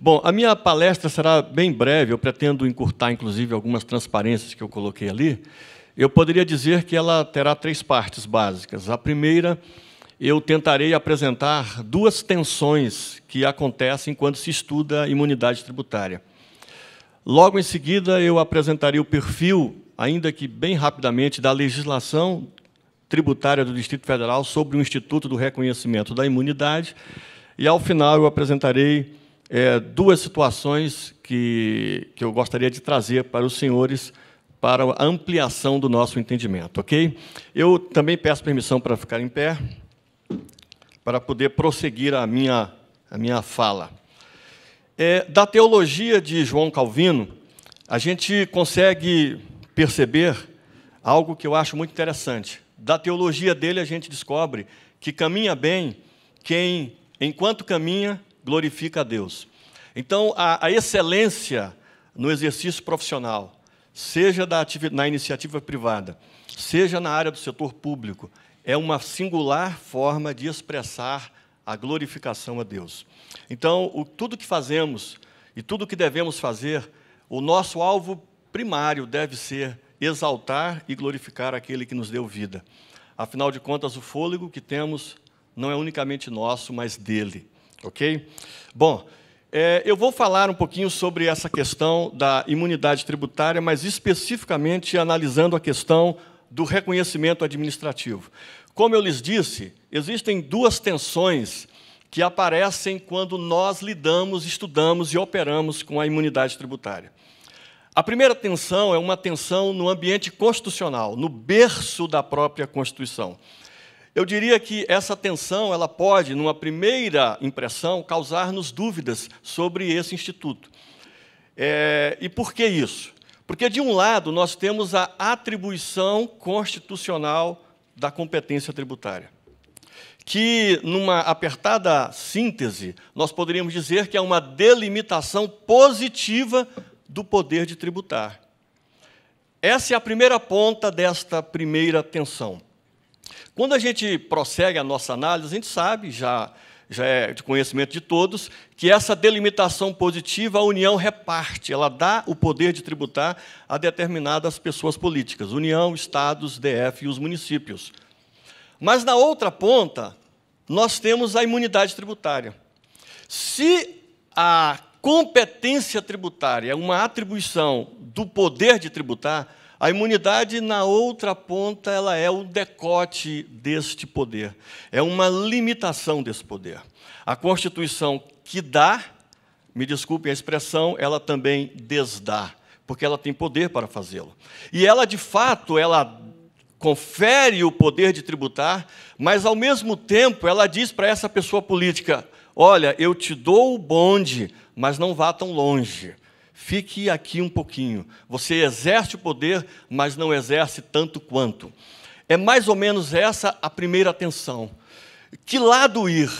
Bom, a minha palestra será bem breve, eu pretendo encurtar, inclusive, algumas transparências que eu coloquei ali. Eu poderia dizer que ela terá 3 partes básicas. A primeira, eu tentarei apresentar 2 tensões que acontecem quando se estuda imunidade tributária. Logo em seguida, eu apresentarei o perfil, ainda que bem rapidamente, da legislação tributária do Distrito Federal sobre o Instituto do Reconhecimento da Imunidade. E, ao final, eu apresentarei 2 situações que eu gostaria de trazer para os senhores para a ampliação do nosso entendimento, ok? Eu também peço permissão para ficar em pé, para poder prosseguir a minha fala. Da teologia de João Calvino, a gente consegue perceber algo que eu acho muito interessante. Da teologia dele, a gente descobre que caminha bem quem, enquanto caminha, glorifica a Deus. Então, a excelência no exercício profissional, seja na iniciativa privada, seja na área do setor público, é uma singular forma de expressar a glorificação a Deus. Então, tudo que fazemos e tudo que devemos fazer, o nosso alvo primário deve ser exaltar e glorificar aquele que nos deu vida. Afinal de contas, o fôlego que temos não é unicamente nosso, mas dele. Ok? Bom, eu vou falar um pouquinho sobre essa questão da imunidade tributária, mas especificamente analisando a questão do reconhecimento administrativo. Como eu lhes disse, existem 2 tensões que aparecem quando nós lidamos, estudamos e operamos com a imunidade tributária. A primeira tensão é uma tensão no ambiente constitucional, no berço da própria Constituição. Eu diria que essa tensão ela pode, numa primeira impressão, causar-nos dúvidas sobre esse instituto. E por que isso? Porque, de um lado, nós temos a atribuição constitucional da competência tributária, que, numa apertada síntese, nós poderíamos dizer que é uma delimitação positiva do poder de tributar. Essa é a primeira ponta desta primeira tensão. Quando a gente prossegue a nossa análise, a gente sabe, já é de conhecimento de todos, que essa delimitação positiva a União reparte, ela dá o poder de tributar a determinadas pessoas políticas, União, Estados, DF e os municípios. Mas, na outra ponta, nós temos a imunidade tributária. Se a competência tributária é uma atribuição do poder de tributar, a imunidade, na outra ponta, ela é o decote deste poder. É uma limitação desse poder. A Constituição que dá, me desculpem a expressão, ela também desdá, porque ela tem poder para fazê-lo. E ela, de fato, ela confere o poder de tributar, mas, ao mesmo tempo, ela diz para essa pessoa política, olha, eu te dou o bonde, mas não vá tão longe. Fique aqui um pouquinho. Você exerce o poder, mas não exerce tanto quanto. É mais ou menos essa a primeira tensão. Que lado ir?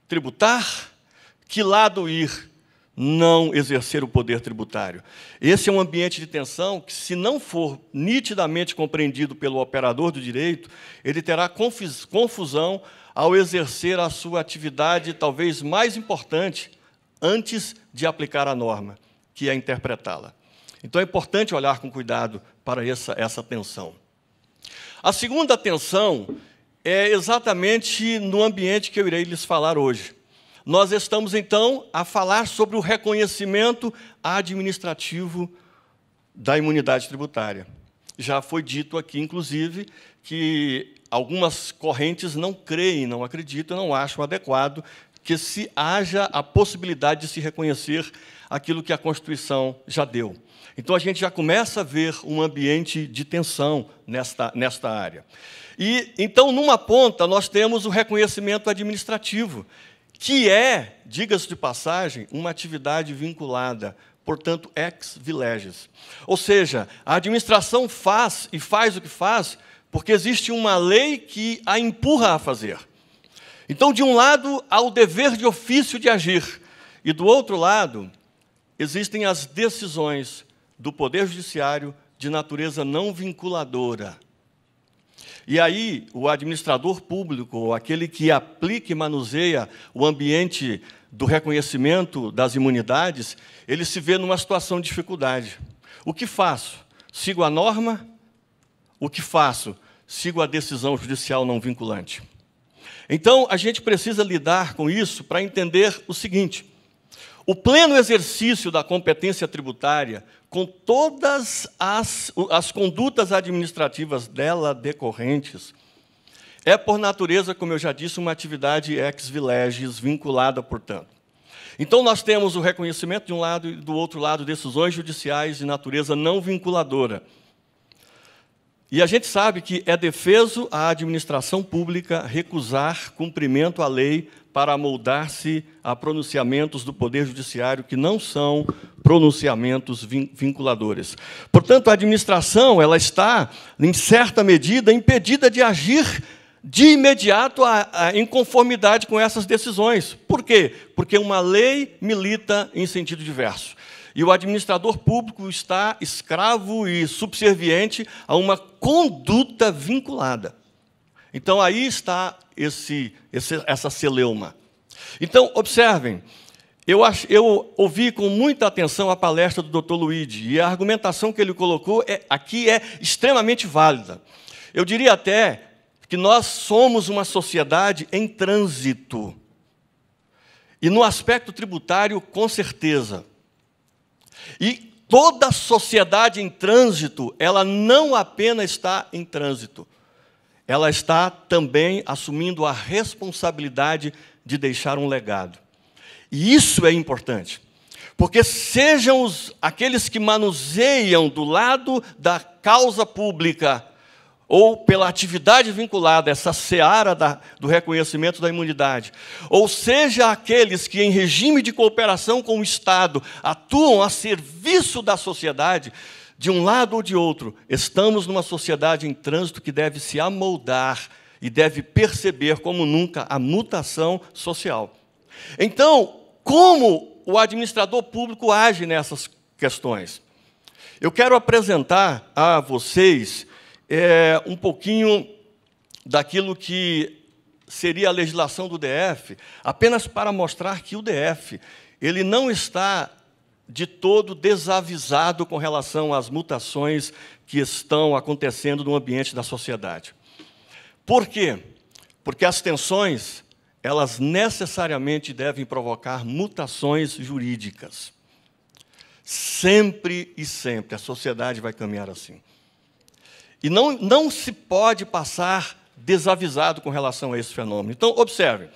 Tributar? Que lado ir? Não exercer o poder tributário. Esse é um ambiente de tensão que, se não for nitidamente compreendido pelo operador do direito, ele terá confusão ao exercer a sua atividade, talvez mais importante, antes de aplicar a norma, que é interpretá-la. Então, é importante olhar com cuidado para essa tensão. A segunda tensão é exatamente no ambiente que eu irei lhes falar hoje. Nós estamos, então, a falar sobre o reconhecimento administrativo da imunidade tributária. Já foi dito aqui, inclusive, que algumas correntes não creem, não acreditam, não acham adequado que se haja a possibilidade de se reconhecer aquilo que a Constituição já deu. Então, a gente já começa a ver um ambiente de tensão nesta área. E, então, numa ponta, nós temos o reconhecimento administrativo, que é, diga-se de passagem, uma atividade vinculada, portanto, ex vileges. Ou seja, a administração faz o que faz porque existe uma lei que a empurra a fazer. Então, de um lado, há o dever de ofício de agir, e, do outro lado, existem as decisões do Poder Judiciário de natureza não vinculadora. E aí, o administrador público, aquele que aplica e manuseia o ambiente do reconhecimento das imunidades, ele se vê numa situação de dificuldade. O que faço? Sigo a norma? O que faço? Sigo a decisão judicial não vinculante. Então, a gente precisa lidar com isso para entender o seguinte: o pleno exercício da competência tributária, com todas as condutas administrativas dela decorrentes, é, por natureza, como eu já disse, uma atividade ex vileges, vinculada, portanto. Então, nós temos o reconhecimento de um lado e, do outro lado, decisões judiciais de natureza não vinculadora. E a gente sabe que é defeso à administração pública recusar cumprimento à lei para amoldar-se a pronunciamentos do Poder Judiciário que não são pronunciamentos vinculadores. Portanto, a administração ela está, em certa medida, impedida de agir de imediato em conformidade com essas decisões. Por quê? Porque uma lei milita em sentido diverso. E o administrador público está escravo e subserviente a uma conduta vinculada. Então, aí está essa celeuma. Então, observem, eu ouvi com muita atenção a palestra do Dr. Luigi, e a argumentação que ele colocou aqui é extremamente válida. Eu diria até que nós somos uma sociedade em trânsito. E no aspecto tributário, com certeza. E toda sociedade em trânsito, ela não apenas está em trânsito, ela está também assumindo a responsabilidade de deixar um legado. E isso é importante, porque sejam aqueles que manuseiam do lado da causa pública, ou pela atividade vinculada, essa seara do reconhecimento da imunidade, ou seja, aqueles que, em regime de cooperação com o Estado, atuam a serviço da sociedade, de um lado ou de outro, estamos numa sociedade em trânsito que deve se amoldar e deve perceber como nunca a mutação social. Então, como o administrador público age nessas questões? Eu quero apresentar a vocês um pouquinho daquilo que seria a legislação do DF, apenas para mostrar que o DF ele não está de todo desavisado com relação às mutações que estão acontecendo no ambiente da sociedade. Por quê? Porque as tensões, elas necessariamente devem provocar mutações jurídicas. Sempre e sempre a sociedade vai caminhar assim. E não se pode passar desavisado com relação a esse fenômeno. Então, observem.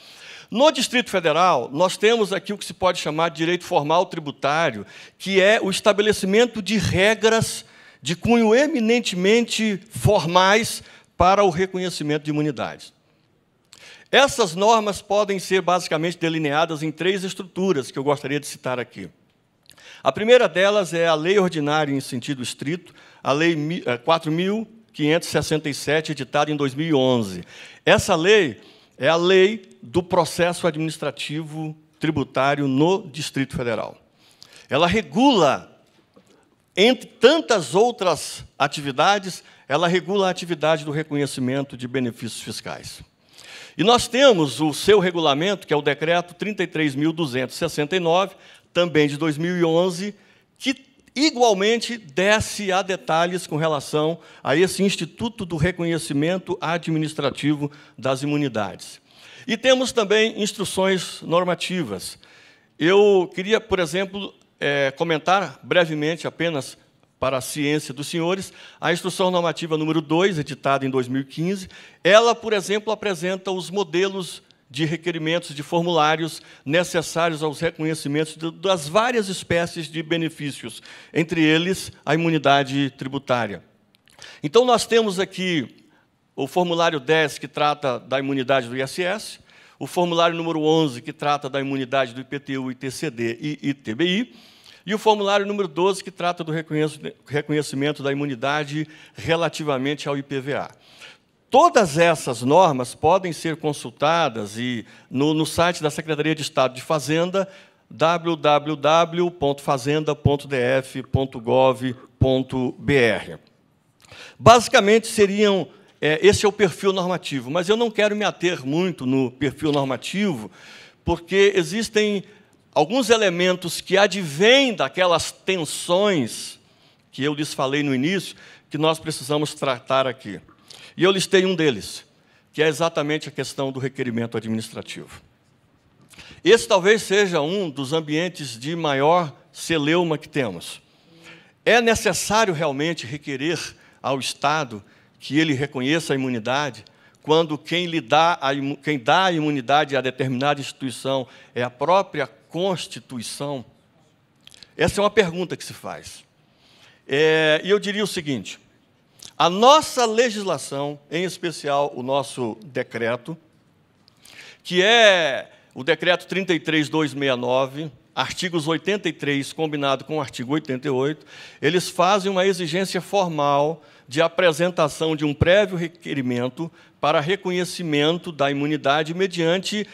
No Distrito Federal, nós temos aqui o que se pode chamar de direito formal tributário, que é o estabelecimento de regras de cunho eminentemente formais para o reconhecimento de imunidades. Essas normas podem ser basicamente delineadas em 3 estruturas que eu gostaria de citar aqui. A primeira delas é a Lei Ordinária em sentido estrito, a Lei 4.567, editada em 2011. Essa lei é a lei do processo administrativo tributário no Distrito Federal. Ela regula, entre tantas outras atividades, ela regula a atividade do reconhecimento de benefícios fiscais. E nós temos o seu regulamento, que é o Decreto 33.269, também de 2011, que igualmente desce a detalhes com relação a esse Instituto do Reconhecimento Administrativo das Imunidades. E temos também instruções normativas. Eu queria, por exemplo, comentar brevemente, apenas para a ciência dos senhores, a Instrução Normativa número 2, editada em 2015. Ela, por exemplo, apresenta os modelos de requerimentos de formulários necessários aos reconhecimentos das várias espécies de benefícios, entre eles a imunidade tributária. Então, nós temos aqui o formulário 10, que trata da imunidade do ISS, o formulário número 11, que trata da imunidade do IPTU, ITCD e ITBI, e o formulário número 12, que trata do reconhecimento da imunidade relativamente ao IPVA. Todas essas normas podem ser consultadas no site da Secretaria de Estado de Fazenda, www.fazenda.df.gov.br. Basicamente, seriam esse é o perfil normativo. Mas eu não quero me ater muito no perfil normativo, porque existem alguns elementos que advêm daquelas tensões que eu lhes falei no início, que nós precisamos tratar aqui. E eu listei um deles, que é exatamente a questão do requerimento administrativo. Esse talvez seja um dos ambientes de maior celeuma que temos. É necessário realmente requerer ao Estado que ele reconheça a imunidade, quando quem dá a imunidade a determinada instituição é a própria Constituição? Essa é uma pergunta que se faz. E eu diria o seguinte: a nossa legislação, em especial o nosso decreto, que é o decreto 33.269, artigos 83 combinado com o artigo 88, eles fazem uma exigência formal de apresentação de um prévio requerimento para reconhecimento da imunidade mediante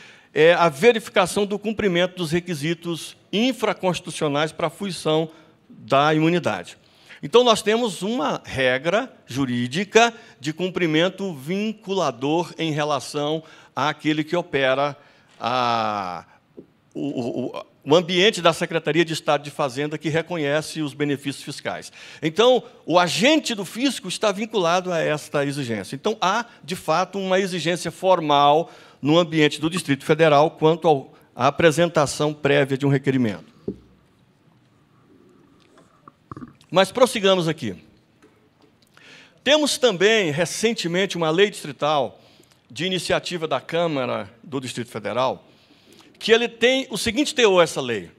a verificação do cumprimento dos requisitos infraconstitucionais para a fruição da imunidade. Então, nós temos uma regra jurídica de cumprimento vinculador em relação àquele que opera o ambiente da Secretaria de Estado de Fazenda, que reconhece os benefícios fiscais. Então, o agente do fisco está vinculado a esta exigência. Então, há, de fato, uma exigência formal no ambiente do Distrito Federal quanto à apresentação prévia de um requerimento. Mas prossigamos aqui. Temos também, recentemente, uma lei distrital de iniciativa da Câmara do Distrito Federal, que ele tem o seguinte teor, essa lei: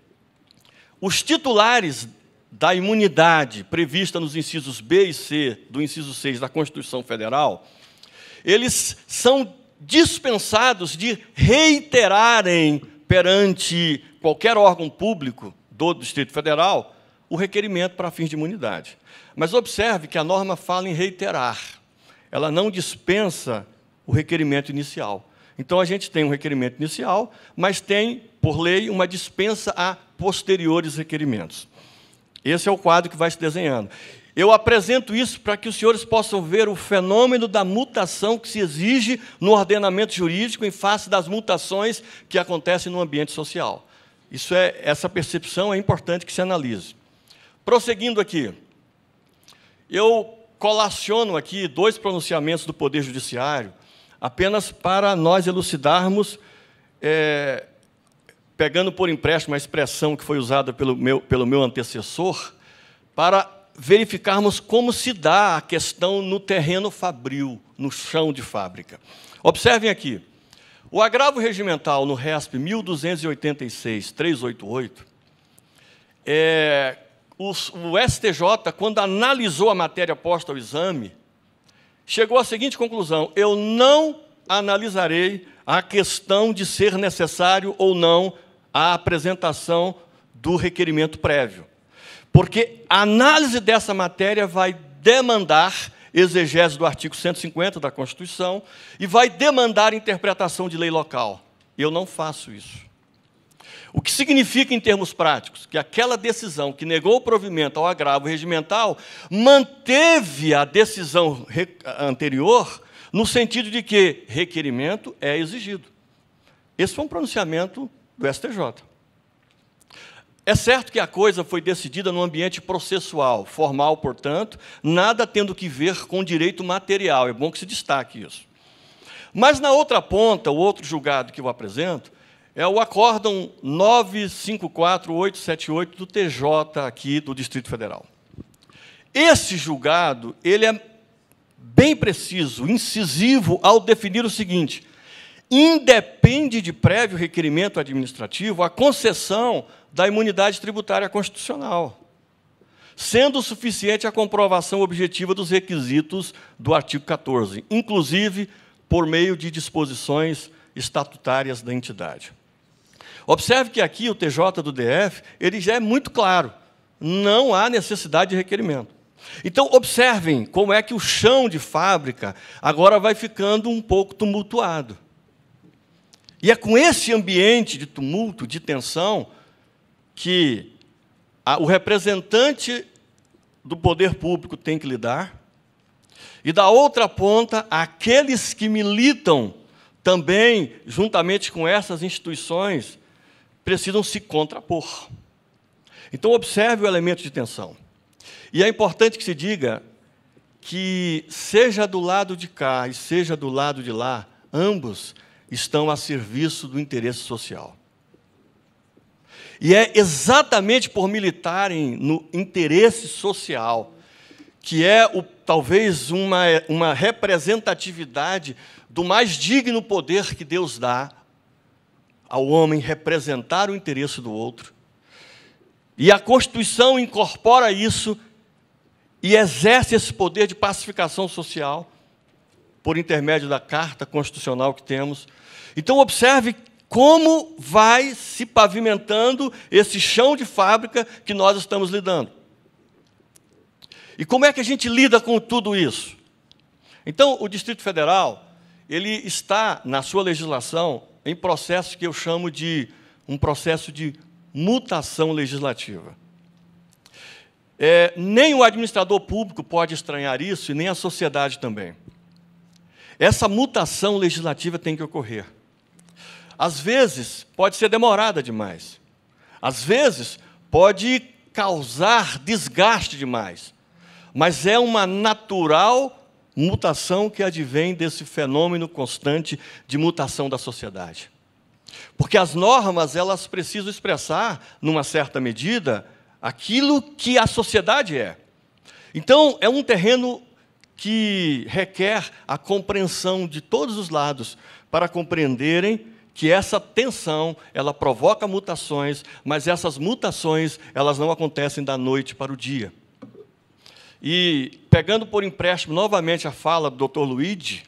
os titulares da imunidade prevista nos incisos B e C do inciso 6 da Constituição Federal, eles são dispensados de reiterarem perante qualquer órgão público do Distrito Federal o requerimento para fins de imunidade. Mas observe que a norma fala em reiterar. Ela não dispensa o requerimento inicial. Então, a gente tem um requerimento inicial, mas tem, por lei, uma dispensa a posteriores requerimentos. Esse é o quadro que vai se desenhando. Eu apresento isso para que os senhores possam ver o fenômeno da mutação que se exige no ordenamento jurídico em face das mutações que acontecem no ambiente social. Essa percepção é importante que se analise. Prosseguindo aqui, eu colaciono aqui 2 pronunciamentos do Poder Judiciário, apenas para nós elucidarmos, pegando por empréstimo a expressão que foi usada pelo meu antecessor, para verificarmos como se dá a questão no terreno fabril, no chão de fábrica. Observem aqui, o agravo regimental no RESP 1286.388, o STJ, quando analisou a matéria posta ao exame, chegou à seguinte conclusão: eu não analisarei a questão de ser necessário ou não a apresentação do requerimento prévio, porque a análise dessa matéria vai demandar exegese do artigo 150 da Constituição e vai demandar interpretação de lei local. Eu não faço isso. O que significa, em termos práticos, que aquela decisão que negou o provimento ao agravo regimental manteve a decisão anterior no sentido de que requerimento é exigido. Esse foi um pronunciamento do STJ. É certo que a coisa foi decidida no ambiente processual, formal, portanto, nada tendo que ver com direito material. É bom que se destaque isso. Mas, na outra ponta, o outro julgado que eu apresento, é o acórdão 954878 do TJ aqui do Distrito Federal. Esse julgado, ele é bem preciso, incisivo, ao definir o seguinte: independe de prévio requerimento administrativo a concessão da imunidade tributária constitucional, sendo suficiente a comprovação objetiva dos requisitos do artigo 14, inclusive por meio de disposições estatutárias da entidade. Observe que aqui o TJ do DF ele já é muito claro, não há necessidade de requerimento. Então, observem como é que o chão de fábrica agora vai ficando um pouco tumultuado. E é com esse ambiente de tumulto, de tensão, que o representante do poder público tem que lidar, E da outra ponta, aqueles que militam também, juntamente com essas instituições, precisam se contrapor. Então, observe o elemento de tensão. E é importante que se diga que, seja do lado de cá e seja do lado de lá, ambos estão a serviço do interesse social. E é exatamente por militarem no interesse social, que é talvez uma representatividade do mais digno poder que Deus dá ao homem, representar o interesse do outro. E a Constituição incorpora isso e exerce esse poder de pacificação social por intermédio da Carta Constitucional que temos. Então, observe como vai se pavimentando esse chão de fábrica que nós estamos lidando. E como é que a gente lida com tudo isso? Então, o Distrito Federal, ele está, na sua legislação, em processo que eu chamo de um processo de mutação legislativa. Nem o administrador público pode estranhar isso, e nem a sociedade também. Essa mutação legislativa tem que ocorrer. Às vezes, pode ser demorada demais. Às vezes, pode causar desgaste demais. Mas é uma natural mutação que advém desse fenômeno constante de mutação da sociedade. Porque as normas, elas precisam expressar, numa certa medida, aquilo que a sociedade é. Então, é um terreno que requer a compreensão de todos os lados para compreenderem que essa tensão, ela provoca mutações, mas essas mutações, elas não acontecem da noite para o dia. E, pegando por empréstimo novamente a fala do Dr. Luigi,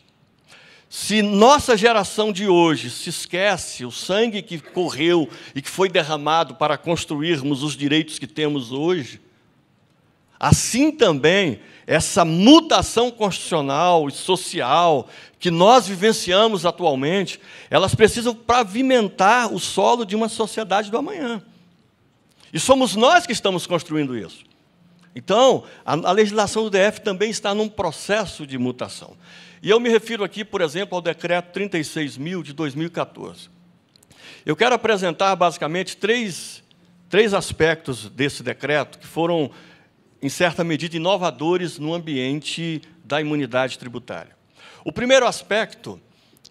se nossa geração de hoje se esquece o sangue que correu e que foi derramado para construirmos os direitos que temos hoje, assim também, essa mutação constitucional e social que nós vivenciamos atualmente, elas precisam pavimentar o solo de uma sociedade do amanhã. E somos nós que estamos construindo isso. Então, a legislação do DF também está num processo de mutação. E eu me refiro aqui, por exemplo, ao Decreto 36.000 de 2014. Eu quero apresentar, basicamente, três aspectos desse decreto que foram, em certa medida, inovadores no ambiente da imunidade tributária. O primeiro aspecto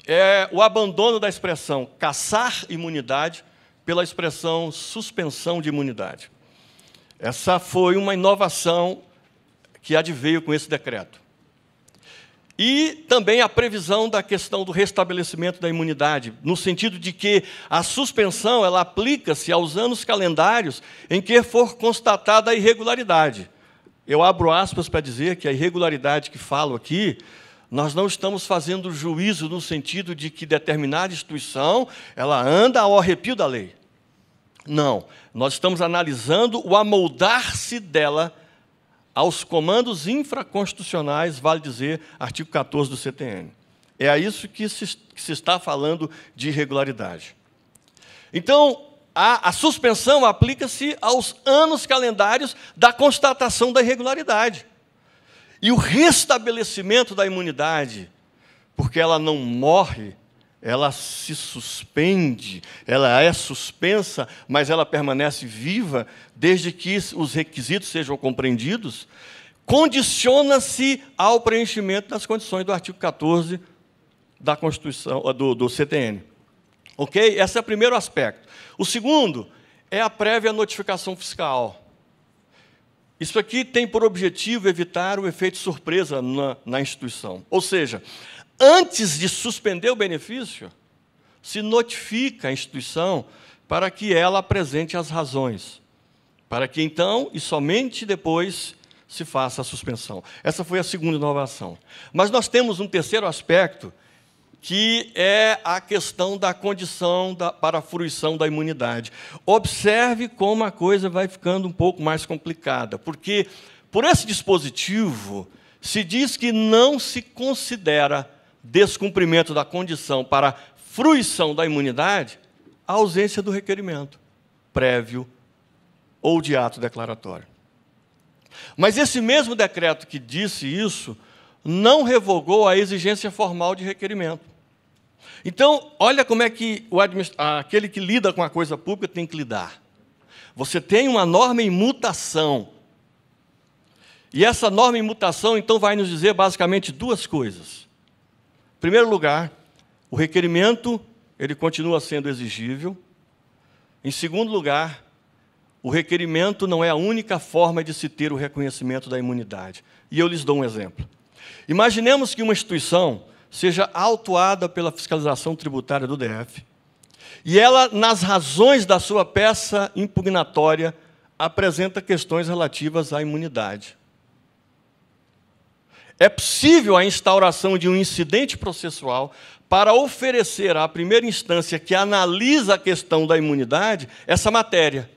é o abandono da expressão cassar imunidade pela expressão suspensão de imunidade. Essa foi uma inovação que adveio com esse decreto. E também a previsão da questão do restabelecimento da imunidade, no sentido de que a suspensão ela aplica-se aos anos calendários em que for constatada a irregularidade. Eu abro aspas para dizer que a irregularidade que falo aqui, nós não estamos fazendo juízo no sentido de que determinada instituição ela anda ao arrepio da lei. Não, nós estamos analisando o amoldar-se dela aos comandos infraconstitucionais, vale dizer, artigo 14 do CTN. É a isso que se está falando de irregularidade. Então, a suspensão aplica-se aos anos calendários da constatação da irregularidade. E o restabelecimento da imunidade, porque ela não morre, ela se suspende, ela é suspensa, mas ela permanece viva, desde que os requisitos sejam compreendidos, condiciona-se ao preenchimento das condições do artigo 14 da Constituição, do CTN. Ok? Esse é o primeiro aspecto. O segundo é a prévia notificação fiscal. Isso aqui tem por objetivo evitar o efeito surpresa na instituição. Ou seja, antes de suspender o benefício, se notifica a instituição para que ela apresente as razões, para que então, e somente depois, se faça a suspensão. Essa foi a segunda inovação. Mas nós temos um terceiro aspecto, que é a questão da condição para a fruição da imunidade. Observe como a coisa vai ficando um pouco mais complicada, porque, por esse dispositivo, se diz que não se considera descumprimento da condição para a fruição da imunidade a ausência do requerimento prévio ou de ato declaratório. Mas esse mesmo decreto que disse isso, não revogou a exigência formal de requerimento. Então, olha como é que aquele que lida com a coisa pública tem que lidar. Você tem uma norma em mutação. E essa norma em mutação, então, vai nos dizer basicamente duas coisas. Em primeiro lugar, o requerimento ele continua sendo exigível. Em segundo lugar, o requerimento não é a única forma de se ter o reconhecimento da imunidade. E eu lhes dou um exemplo. Imaginemos que uma instituição seja autuada pela fiscalização tributária do DF, e ela, nas razões da sua peça impugnatória, apresenta questões relativas à imunidade. É possível a instauração de um incidente processual para oferecer à primeira instância que analisa a questão da imunidade essa matéria.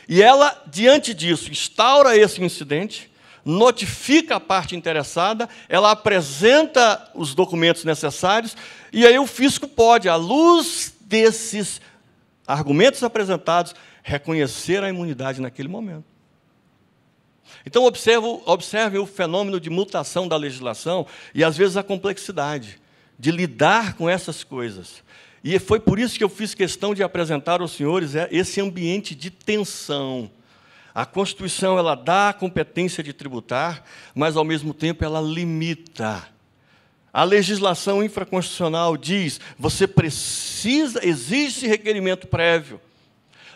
E ela, diante disso, instaura esse incidente, notifica a parte interessada, ela apresenta os documentos necessários, e aí o fisco pode, à luz desses argumentos apresentados, reconhecer a imunidade naquele momento. Então, observe o fenômeno de mutação da legislação e, às vezes, a complexidade de lidar com essas coisas. E foi por isso que eu fiz questão de apresentar aos senhores esse ambiente de tensão. A Constituição ela dá a competência de tributar, mas, ao mesmo tempo, ela limita. A legislação infraconstitucional diz, você precisa, existe requerimento prévio,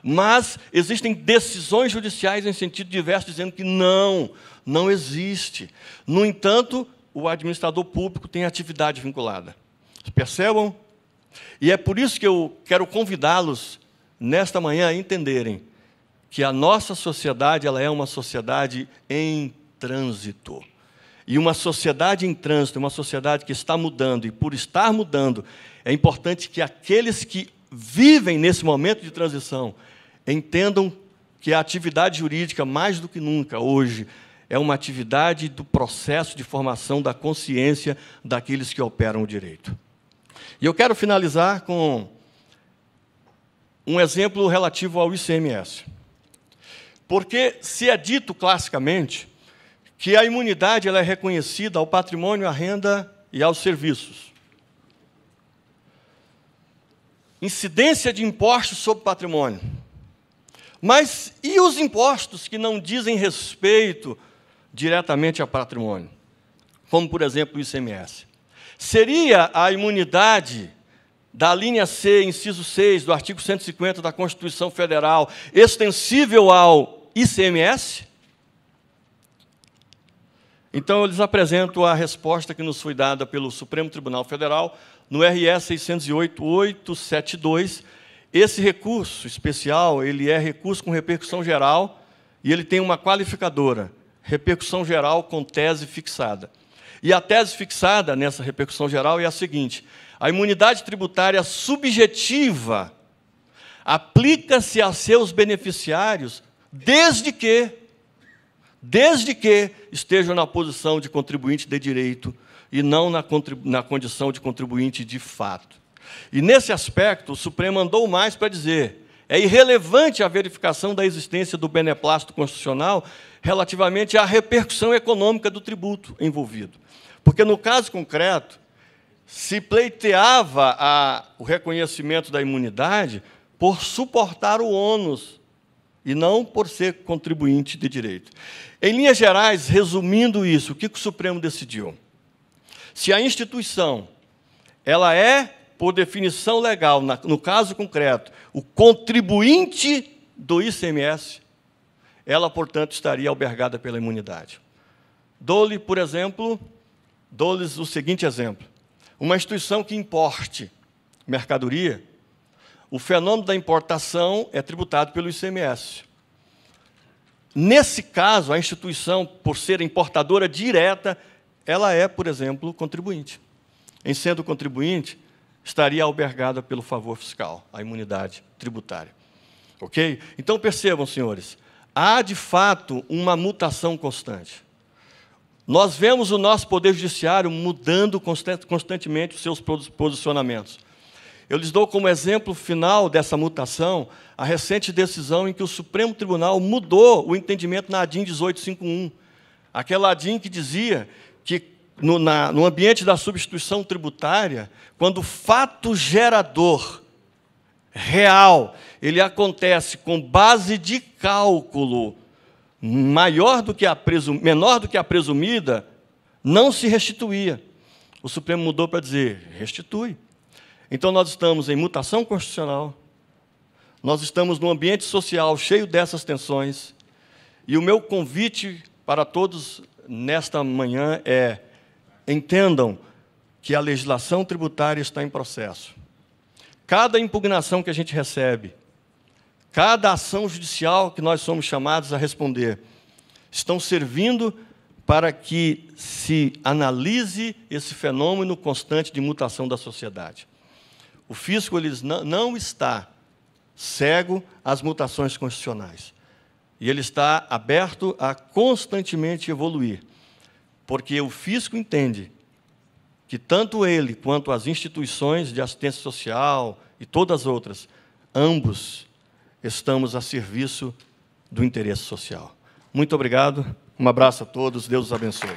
mas existem decisões judiciais em sentido diverso dizendo que não existe. No entanto, o administrador público tem atividade vinculada. Percebam? E é por isso que eu quero convidá-los, nesta manhã, a entenderem que a nossa sociedade ela é uma sociedade em trânsito. E uma sociedade em trânsito, uma sociedade que está mudando, e por estar mudando, é importante que aqueles que vivem nesse momento de transição entendam que a atividade jurídica, mais do que nunca hoje, é uma atividade do processo de formação da consciência daqueles que operam o direito. E eu quero finalizar com um exemplo relativo ao ICMS. Porque se é dito classicamente que a imunidade ela é reconhecida ao patrimônio, à renda e aos serviços. Incidência de impostos sobre patrimônio. Mas e os impostos que não dizem respeito diretamente ao patrimônio? Como, por exemplo, o ICMS. Seria a imunidade da linha C, inciso 6, do artigo 150 da Constituição Federal, extensível ao ICMS? Então, eu lhes apresento a resposta que nos foi dada pelo Supremo Tribunal Federal, no RS 608.872. Esse recurso especial, ele é recurso com repercussão geral, e ele tem uma qualificadora, repercussão geral com tese fixada. E a tese fixada nessa repercussão geral é a seguinte: a imunidade tributária subjetiva aplica-se a seus beneficiários desde que estejam na posição de contribuinte de direito e não na condição de contribuinte de fato. E, nesse aspecto, o Supremo andou mais para dizer é irrelevante a verificação da existência do beneplácito constitucional relativamente à repercussão econômica do tributo envolvido. Porque, no caso concreto, se pleiteava o reconhecimento da imunidade por suportar o ônus e não por ser contribuinte de direito. Em linhas gerais, resumindo isso, o que o Supremo decidiu? Se a instituição ela é, por definição legal, no caso concreto, o contribuinte do ICMS, ela, portanto, estaria albergada pela imunidade. Dou-lhe, por exemplo, dou-lhes o seguinte exemplo. Uma instituição que importe mercadoria, o fenômeno da importação é tributado pelo ICMS. Nesse caso, a instituição, por ser importadora direta, ela é, por exemplo, contribuinte. Em sendo contribuinte, estaria albergada pelo favor fiscal, a imunidade tributária. Ok? Então, percebam, senhores, há, de fato, uma mutação constante. Nós vemos o nosso Poder Judiciário mudando constantemente os seus posicionamentos. Eu lhes dou como exemplo final dessa mutação a recente decisão em que o Supremo Tribunal mudou o entendimento na ADIM 1851. Aquela ADIM que dizia que no ambiente da substituição tributária, quando o fato gerador real, ele acontece com base de cálculo menor do que a presumida, não se restituía. O Supremo mudou para dizer, restitui. Então, nós estamos em mutação constitucional, nós estamos num ambiente social cheio dessas tensões, e o meu convite para todos nesta manhã é: entendam que a legislação tributária está em processo. Cada impugnação que a gente recebe, cada ação judicial que nós somos chamados a responder, estão servindo para que se analise esse fenômeno constante de mutação da sociedade. O fisco ele não está cego às mutações constitucionais. E ele está aberto a constantemente evoluir, porque o fisco entende que tanto ele quanto as instituições de assistência social e todas as outras, ambos estamos a serviço do interesse social. Muito obrigado, um abraço a todos, Deus os abençoe.